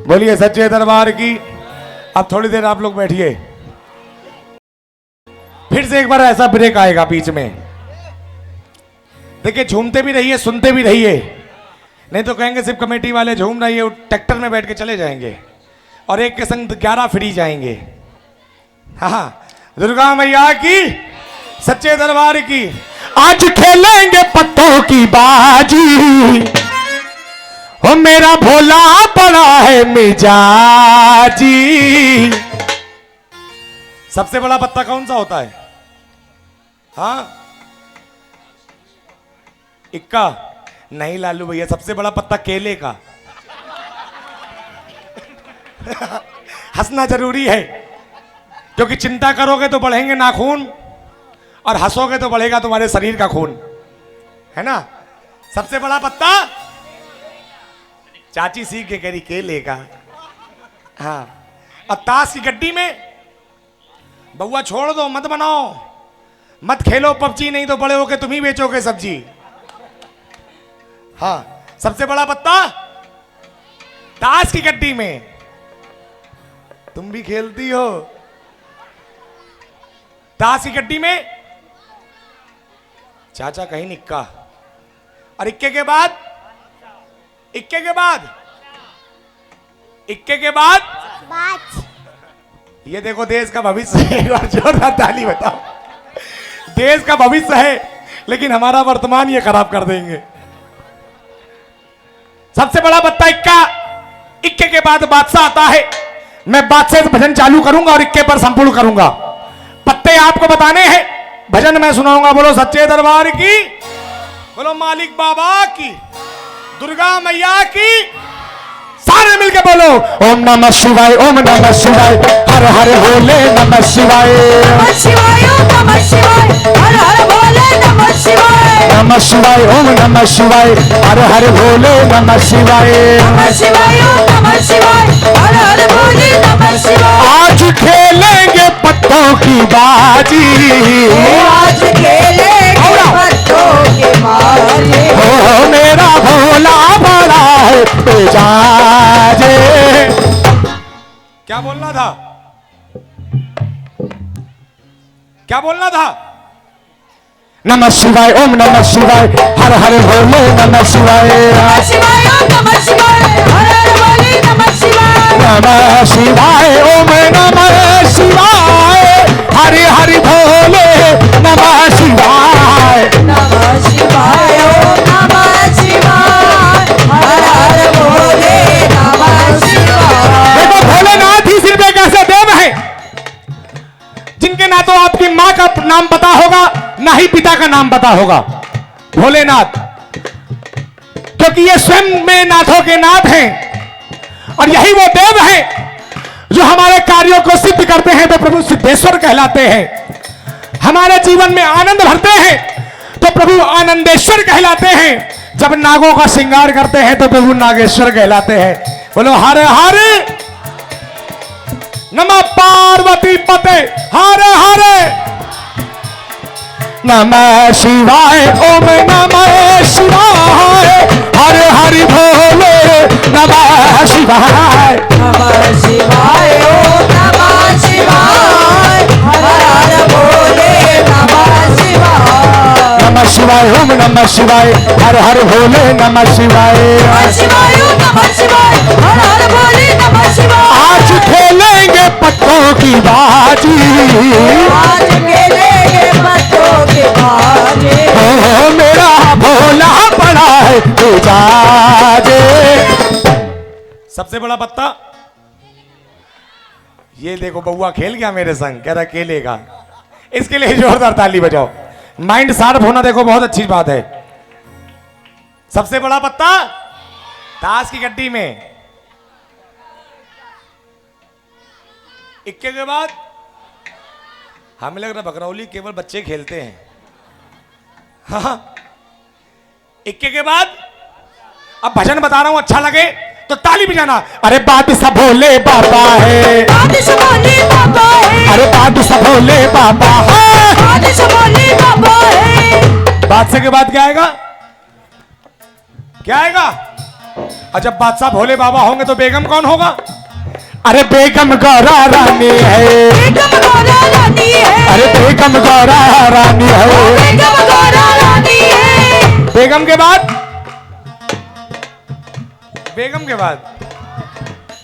बोलिए सच्चे दरबार की। अब थोड़ी देर आप लोग बैठिए, फिर से एक बार ऐसा ब्रेक आएगा बीच में। देखिए झूमते भी रहिए, सुनते भी रहिए, नहीं तो कहेंगे सिर्फ कमेटी वाले झूम रही है, ट्रैक्टर में बैठ के चले जाएंगे और एक के संग 11 फ्री जाएंगे। हाँ, दुर्गा मैया की, सच्चे दरबार की। आज खेलेंगे पत्तों की बाजी, हो मेरा भोला बड़ा है मिजाजी। सबसे बड़ा पत्ता कौन सा होता है? हाँ, इक्का नहीं लालू भैया, सबसे बड़ा पत्ता केले का। हंसना जरूरी है, क्योंकि चिंता करोगे तो बढ़ेंगे नाखून और हंसोगे तो बढ़ेगा तुम्हारे शरीर का खून, है ना। सबसे बड़ा पत्ता, चाची सीख के कह रही केले का। हाँ, और ताश की गड्डी में बउआ छोड़ दो, मत बनाओ, मत खेलो पबजी, नहीं तो बड़े होके तुम ही बेचोगे सब्जी। हाँ, सबसे बड़ा पत्ता ताश की गड्डी में, तुम भी खेलती हो ताश की गड्डी में। चाचा कहीं निक्का, और इक्के के बाद, इक्के के बाद, इक्के के बाद ये देखो देश का भविष्य है। एक बार जोरदार ताली बताओ। देश का भविष्य है, लेकिन हमारा वर्तमान ये खराब कर देंगे। सबसे बड़ा पत्ता इक्का, इक्के के बाद बादशाह आता है। मैं बादशाह से भजन चालू करूंगा और इक्के पर संपूर्ण करूंगा। पत्ते आपको बताने हैं, भजन मैं सुनाऊंगा। बोलो सच्चे दरबार की, बोलो मालिक बाबा की, दुर्गा मैया की। सारे मिलके बोलो ओम नमः शिवाय, ओम नमः शिवाय, हर हर भोले नमः शिवाय, नमः शिवाय ओम नमः शिवाय, हर हर भोले नमः शिवाय, नमः शिवाय, ओम नमः शिवाय, हर हर भोले नमः शिवाय, नमः शिवाय ओम नमः शिवाय, हर हर भोले नमः शिवाय। आज खेलेंगे पत्तों की बाजी, आज खेलेंगे पत्तों के बाजी, ओ मेरा भोला बड़ा है बेजाजे। क्या बोलना था, क्या बोलना था? नमः शिवाय, ओम नमः शिवाय, हर हर भोले नमः शिवाय, नमः शिवाय ओम नमः शिवाय, हर हर भोले नमः शिवाय, नमः शिवाय, ओम नमः शिवाय, हरि हरि भोले नमः शिवाय, नमः शिवाय ओम नमः शिवाय, हर हर भोले नमः शिवाय। देखो भोलेनाथ ही सिर्फ एक ऐसे देव है जिनके ना तो आपकी माँ का नाम पता होगा, ना ही पिता का नाम पता होगा। भोलेनाथ, क्योंकि ये स्वयं में नाथों के नाथ हैं, और यही वो देव हैं जो हमारे कार्यों को सिद्ध करते हैं तो प्रभु सिद्धेश्वर कहलाते हैं। हमारे जीवन में आनंद भरते हैं तो प्रभु आनंदेश्वर कहलाते हैं। जब नागों का श्रृंगार करते हैं तो प्रभु नागेश्वर कहलाते हैं। बोलो हर हर नमः पार्वती पते, हर हर नमः शिवाय, ओम नमः शिवाय, हर हरि भोले नमः शिवाय, नमः शिवाय ओम नमः शिवाय, हर हर भोले नमः शिवाय, नमः शिवाय, ओम नमः शिवाय, हर हर भोले नमः शिवाय, नमः शिवाय ओम नमः शिवाय, हर हर भोले नमः शिवाय। आज खेलेंगे पत्तों की बाजी, आज खेलेंगे पत्तों के बाजी, ओ मेरा भोला बड़ा है बेजाजे। सबसे बड़ा पत्ता ये देखो, बउआ खेल गया मेरे संग, कह रहा खेलेगा। इसके लिए जोरदार ताली बजाओ। माइंड शार्प होना देखो बहुत अच्छी बात है। सबसे बड़ा पत्ता ताश की गड्डी में, इक्के के बाद हमें लग रहा भगरौली केवल बच्चे खेलते हैं। हाँ, इक्के के बाद अब भजन बता रहा हूं, अच्छा लगे तो ताली बजाना। अरे बादशाह भोले बाबा है, बादशाह भोले बाबा है, अरे बादशाह भोले बाबा है, बादशाह भोले बाबा है। बादशाह के बाद क्या आएगा, क्या आएगा? और जब बादशाह भोले बाबा होंगे तो बेगम कौन होगा? अरे बेगम गौरा रानी है, बेगम गौरा रानी है, अरे बेगम गौरा रानी है। बेगम गौरा रानी है। बेगम के बाद, बेगम के बाद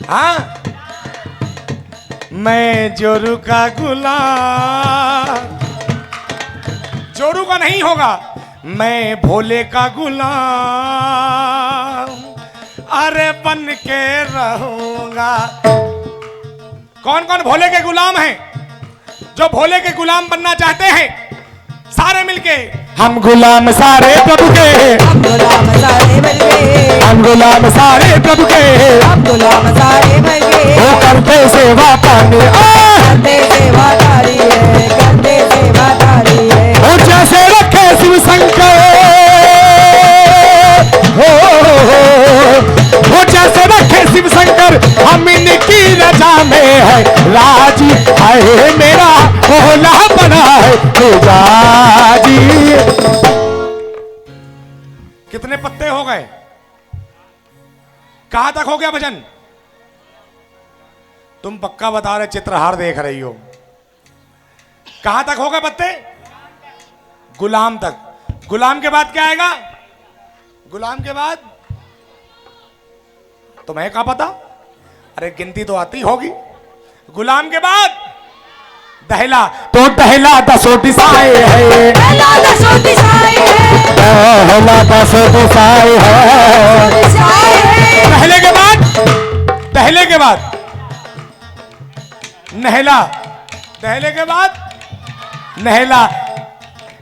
हाँ, मैं जोरू का गुलाम, जोरू का नहीं होगा, मैं भोले का गुलाम, अरे बन के रहूंगा। कौन कौन भोले के गुलाम हैं? जो भोले के गुलाम बनना चाहते हैं सारे मिलके हम गुलाम सारे प्रभु के, हम गुलाम सारे बन गए, हम गुलाम सारे प्रभु के, हम गुलाम सारे बन गए। वो करते सेवा पाने करते सेवादारी है, करते सेवादारी है। वो जैसे रखे शिव शंकर, वो जैसे रखे शिव शंकर, हम इनकी रजा में है राजी। आए मेरा भोला बना है तेजाजी। कितने पत्ते हो गए? कहां तक हो गया भजन? तुम पक्का बता रहे, चित्रहार देख रही हो। कहां तक हो गए पत्ते? गुलाम तक। गुलाम के बाद क्या आएगा? गुलाम के बाद तुम्हें क्या पता? अरे गिनती तो आती होगी। गुलाम के बाद दहला, तो दहला दसों दिशाएं है, पहला दसों दिशाएं है, दहला दसों दिशाएं है। दिशाएं है। दहले के बाद, दहले के बाद नहला, दहले के बाद नहला,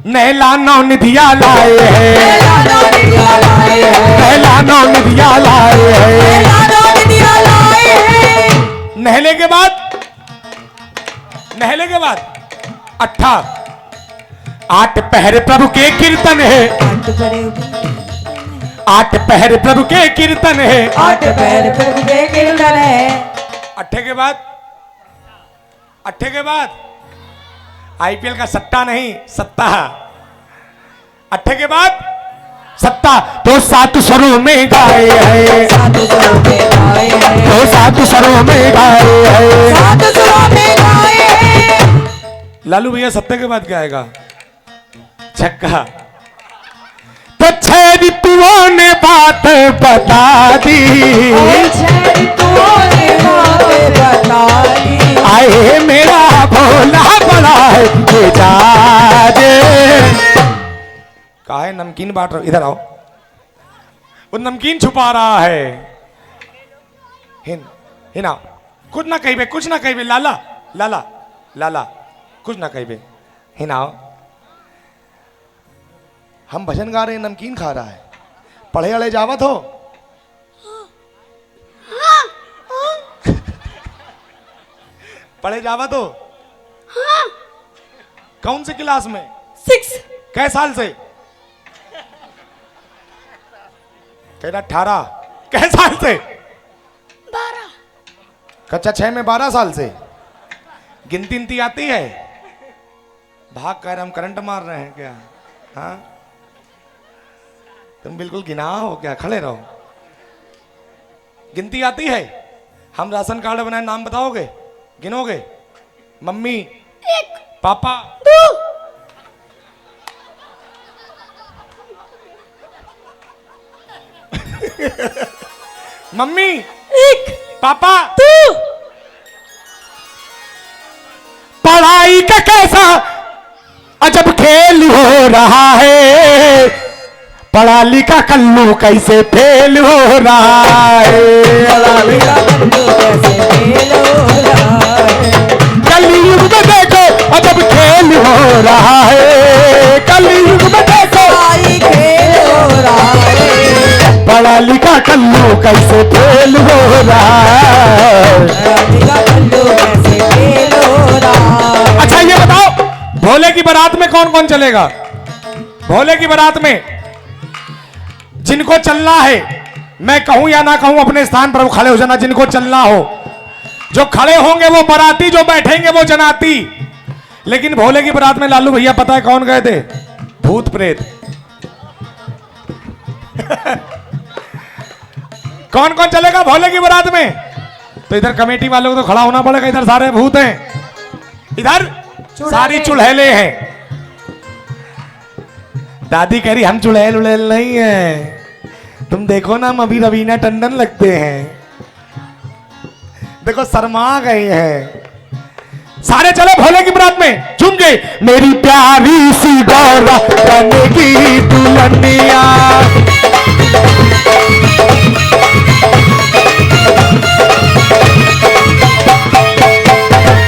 नहला नौ निधिया लाए है, पहला नौ निधिया लाए है, नहला नौ निधिया लाए है। पहला नौ निधिया लाए है। नहले के बाद, नहले के बाद अट्ठा, आठ पहर प्रभु के कीर्तन है, आठ पहर आठ पहर प्रभु के कीर्तन है। आठ पैर प्रभु के कीर्तन है। अट्ठे के बाद, अट्ठे के बाद आईपीएल का सट्टा नहीं, सत्ता। अट्ठे के बाद सत्ता, तो सात स्वरों में गाए है, सात सुरों में गाए हैं, तो सात स्वरों में गाए है। सात सुरों में गाए हैं। लालू भैया सत्ते के बाद क्या आएगा? छक्का। तो छह ऋतुओं ने बात बता दी, तूने बातें बता दी। आए मेरा भोला बड़ा है तेजाजे। कहा है नमकीन बांट रहा, इधर आओ। वो नमकीन छुपा रहा है। हिना कुछ ना कही बे, कुछ ना कही बे, लाला लाला लाला कुछ ना कही बे। हिना हम भजन गा रहे हैं, नमकीन खा रहा है। पढ़े अड़े जावत हो? पढ़े जावत हो? कौन सी क्लास में? 6 कै साल से? तेरा 18। कै साल से? 12 कक्षा 6 में 12 साल से। गिनती इंती आती है? भाग कर हम करंट मार रहे हैं क्या? हाँ, तुम बिल्कुल गिना हो क्या? खड़े रहो। गिनती आती है? हम राशन कार्ड बनाए, नाम बताओगे? गिनोगे? मम्मी, 1 पापा, 2 मम्मी, 1 पापा। 2 पढ़ाई का कैसा अजब खेल हो रहा है, पढ़ा लिखा कल्लू कैसे फेल हो रहा है। मेरा बंधु कैसे फेल हो रहा है। कलयुग में देखो अजब खेल हो रहा है, कलयुग में देखो आई खेल हो रहा है। पढ़ा लिखा कल्लू कैसे फेल हो रहा है। मेरा बंधु कैसे फेल हो रहा है। अच्छा ये बताओ, भोले की बारात में कौन कौन चलेगा? भोले की बारात में जिनको चलना है, मैं कहूं या ना कहूं, अपने स्थान पर खड़े हो जाना। जिनको चलना हो, जो खड़े होंगे वो बाराती, जो बैठेंगे वो जनाती। लेकिन भोले की बारात में लालू भैया पता है कौन गए थे? भूत प्रेत। कौन कौन चलेगा भोले की बारात में? तो इधर कमेटी वालों को तो खड़ा होना पड़ेगा। इधर सारे भूत हैं, इधर सारी चुड़ैले हैं। दादी कह रही हम चुड़ैल उड़ैल नहीं है, तुम देखो ना हम अभी रवीना टंडन लगते हैं। देखो शर्मा गए हैं। सारे चले भोले की बारात में, झूम गए। मेरी प्यारी सी गौरा बनेगी दुल्हनिया,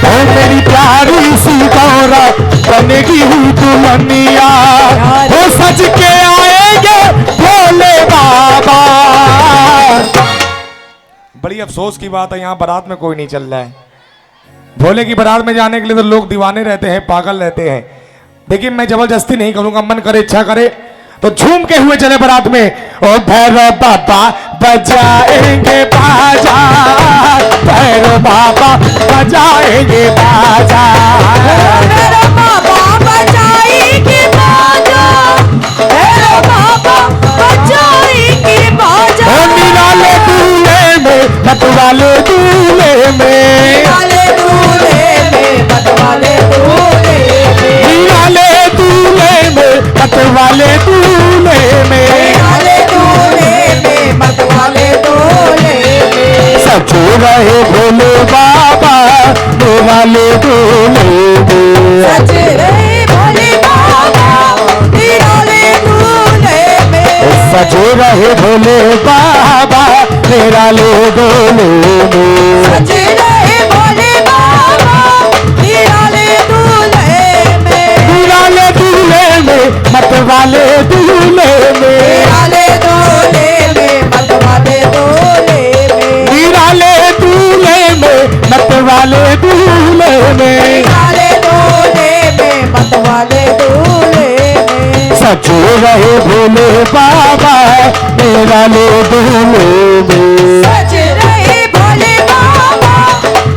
ओ मेरी प्यारी सी गौरा बनेगी बनेगी दुल्हनिया, वो सज के आएंगे भोले बाबा। बड़ी अफसोस की बात है, यहाँ बारात में कोई नहीं चल रहा है। भोले की बारात में जाने के लिए तो लोग दीवाने रहते हैं, पागल रहते हैं। देखिए मैं जबरदस्ती नहीं करूंगा, मन करे इच्छा करे तो झूम के हुए चले बारात में। ओ भैरव बाबा बजाएंगे बाजा, भैरव बाबा बजाएंगे बाजा, भैरव बाबा बजाएंगे बाजा, भैरव बाबा बजाएंगे बाजा। ओ निराले दूल्हे में मतवाले दूल्हे में, निराले दूल्हे में मतवाले दूल्हे में, निराले दूल्हे में मतवाले दूल्हे में, निराले दूल्हे में मतवाले दूल्हे में। सजो रहे भोले बाबा निराले दूल्हे में, सज रहे भोले बाबा निराले दूल्हे में, सजो रहे भोले बाबा निराले दूल्हे में, सज रहे भोले बाबा निराले दूल्हे में, निराले दूल्हे में मतवाले दूल्हे में, निराले दूल्हे में मतवाले दूल्हे में, निराले दूल्हे में मतवाले दूल्हे में, निराले दूल्हे में मतवाले दूल्हे में। सजो रहे भोले बाबा निराले दूल्हे में। सज रहे भोले बाबा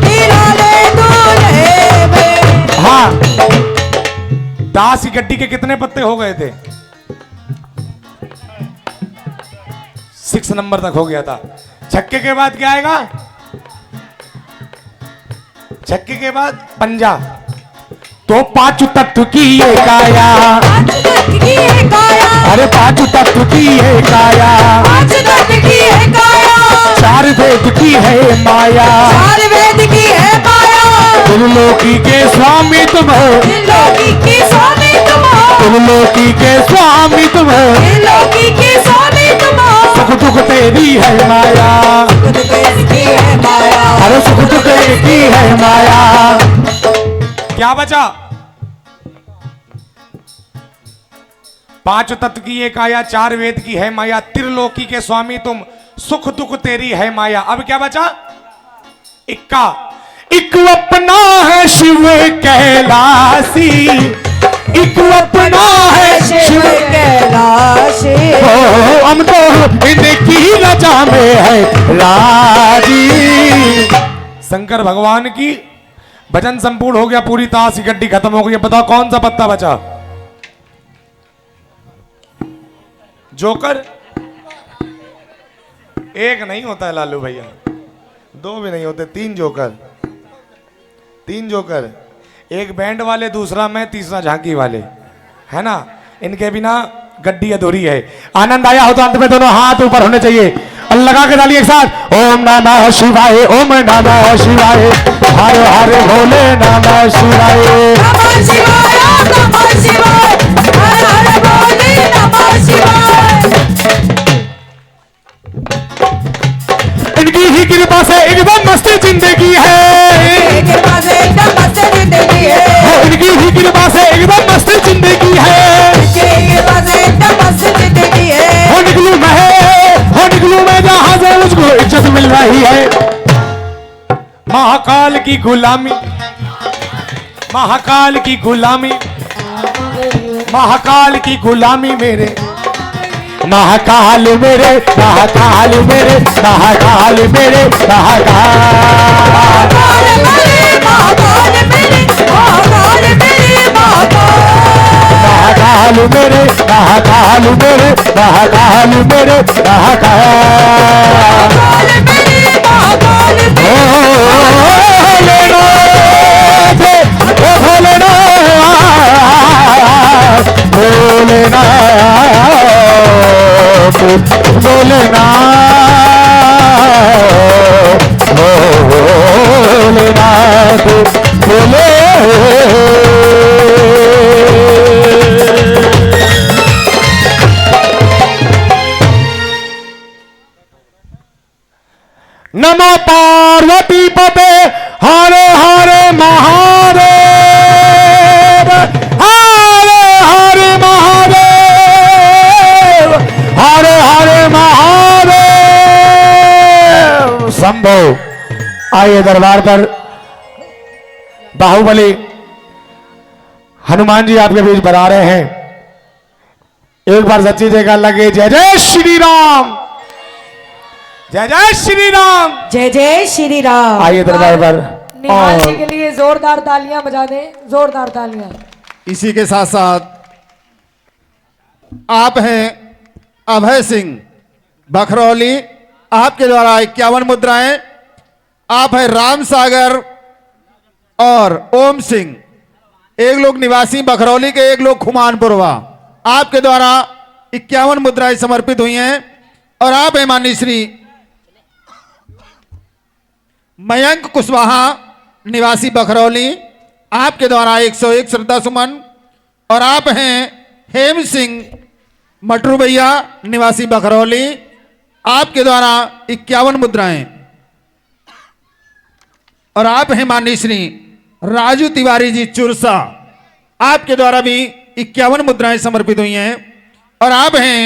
निराले दूल्हे में। हाँ, दास की गड्डी के कितने पत्ते हो गए थे? 6 नंबर तक हो गया था। छक्के के बाद क्या आएगा? छक्के के बाद पंजा। तो 5 तत्व की ये काया, पांच तत्व की है काया, अरे 5 तत्व की ये काया, पांच तत्व की है काया, 4 वेद की है माया, 4 वेद की है माया, त्रिलोकी के स्वामी तुम हो, त्रिलोकी के स्वामी तुम हो, त्रिलोकी के स्वामी तुम हो, त्रिलोकी के स्वामी तुम हो। सुख दुख तेरी है माया, खुद की है माया, अरे सुख दुख की है माया। क्या बचा? 5 तत्व की एक आया, 4 वेद की है माया, त्रिलोकी के स्वामी तुम, सुख दुख तेरी है माया। अब क्या बचा? इक्का। एक अपना है शिव कैलासी, एक अपना है शिव कैलाशी, ओ, हम तो इनकी रजा में है राजी। शंकर भगवान की भजन संपूर्ण हो गया, पूरी ताश की गड्डी खत्म हो गई। बताओ कौन सा पत्ता बचा? जोकर? एक नहीं होता है लालू भैया, 2 भी नहीं होते, 3 जोकर। 3 जोकर, एक बैंड वाले, दूसरा मैं, तीसरा झांकी वाले, है ना। इनके बिना गड्डी अधूरी है। आनंद आया हो तो अंत में दोनों हाथ ऊपर होने चाहिए और लगा के डालिए एक साथ। ओम नमः शिवाय, ओम नमः शिवाय, हर हर भोले नमः शिवाय। नमः शिवाय, नमः शिवाय, हर हर भोले नमः शिवाय। इनकी ही कृपा से एकदम मस्त जिंदगी है, कृपा से एकदम मस्त जिंदगी है, इनकी ही कृपा से एकदम मस्त जिंदगी है। कृपा से एकदम मस्त जिंदगी है। हो निकलूं मैं जहां से मुझको इज्जत मिल रही है। महाकाल की गुलामी, महाकाल की गुलामी, महाकाल की गुलामी मेरे, महाकाल मेरे, महाकाल मेरे, महाकाल मेरे, महाकाल। महाकाल मेरे, महाकाल मेरे, महाकाल मेरे, महाकाल मेरे, महाकाल मेरे, महाकाल मेरे, महाकाल। महाकाल मेरे, महाकाल मेरे। भोलेनाथ, भोलेनाथ, भोलेनाथ, भोलेनाथ, भोले। नमो पार्वती पते हरे हरे महादेव। शंभो। आइए दरबार पर बाहुबली हनुमान जी आपके बीच बना रहे हैं। एक बार सच्ची जयकार लगे, जय जय श्री राम, जय जय श्री राम। जय जय श्री राम। आइए दरबार पर निहाल जी के लिए जोरदार तालियां बजा दें, जोरदार तालियां। इसी के साथ साथ आप हैं अभय सिंह बखरौली, आपके द्वारा 51 मुद्राएं। आप हैं राम सागर और ओम सिंह, एक लोग निवासी बखरौली के, एक लोग खुमानपुरवा, आपके द्वारा 51 मुद्राएं समर्पित हुई हैं। और आप हैं माननीय श्री मयंक कुशवाहा निवासी बखरौली, आपके द्वारा 101 श्रद्धा सुमन। और आप हैं हेम सिंह मटरू भैया निवासी बखरौली, आपके द्वारा 51 मुद्राएं। और आप हैं माननीय श्री राजू तिवारी जी चुरसा, आपके द्वारा भी 51 मुद्राएं समर्पित हुई हैं। और आप हैं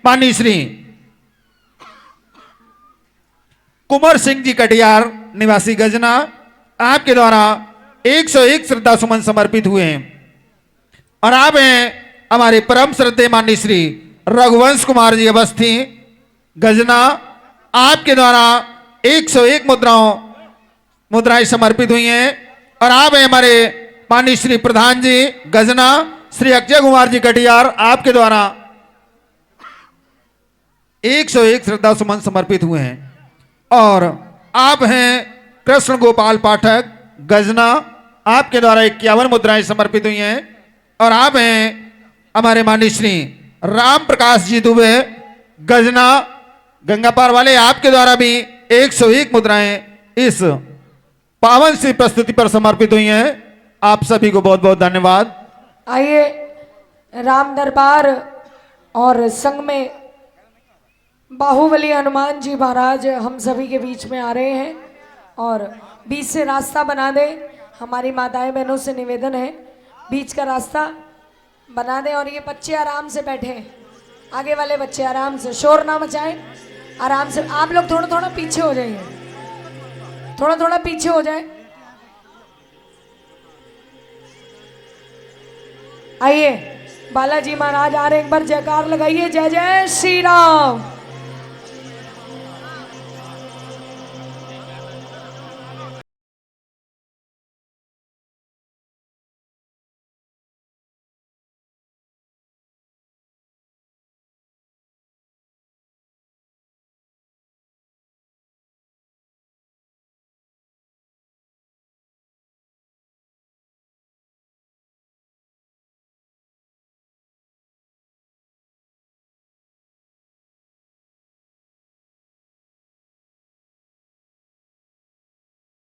माननीय श्री कुंवर सिंह जी कटियार निवासी गजना, आपके द्वारा 101 श्रद्धा सुमन समर्पित हुए हैं। और आप हैं हमारे परम श्रद्धेय माननीय श्री रघुवंश कुमार जी अवस्थी गजना, आपके द्वारा 101 मुद्राएं समर्पित हुई हैं। और आप हैं हमारे माननीय श्री प्रधान जी गजना श्री अक्षय कुमार जी कटियार, आपके द्वारा 101 श्रद्धा सुमन समर्पित हुए हैं। और आप हैं कृष्ण गोपाल पाठक गजना, आपके द्वारा 51 मुद्राएं समर्पित हुई हैं। और आप हैं हमारे माननीय श्री राम प्रकाश जी दुबे गजना गंगापार वाले, आपके द्वारा भी 101 मुद्राएं इस पावन सी प्रस्तुति पर समर्पित हुई हैं। आप सभी को बहुत बहुत धन्यवाद। आइए राम दरबार और संग में बाहुबली हनुमान जी महाराज हम सभी के बीच में आ रहे हैं और बीच से रास्ता बना दे। हमारी माताएं बहनों से निवेदन है बीच का रास्ता बना दें। और ये बच्चे आराम से बैठे, आगे वाले बच्चे आराम से, शोर ना मचाएं, आराम से। आप लोग थोड़ा थोड़ा पीछे हो जाइए, थोड़ा थोड़ा पीछे हो जाए। आइए बालाजी महाराज आ रहे, एक बार जयकार लगाइए, जय जय श्री राम।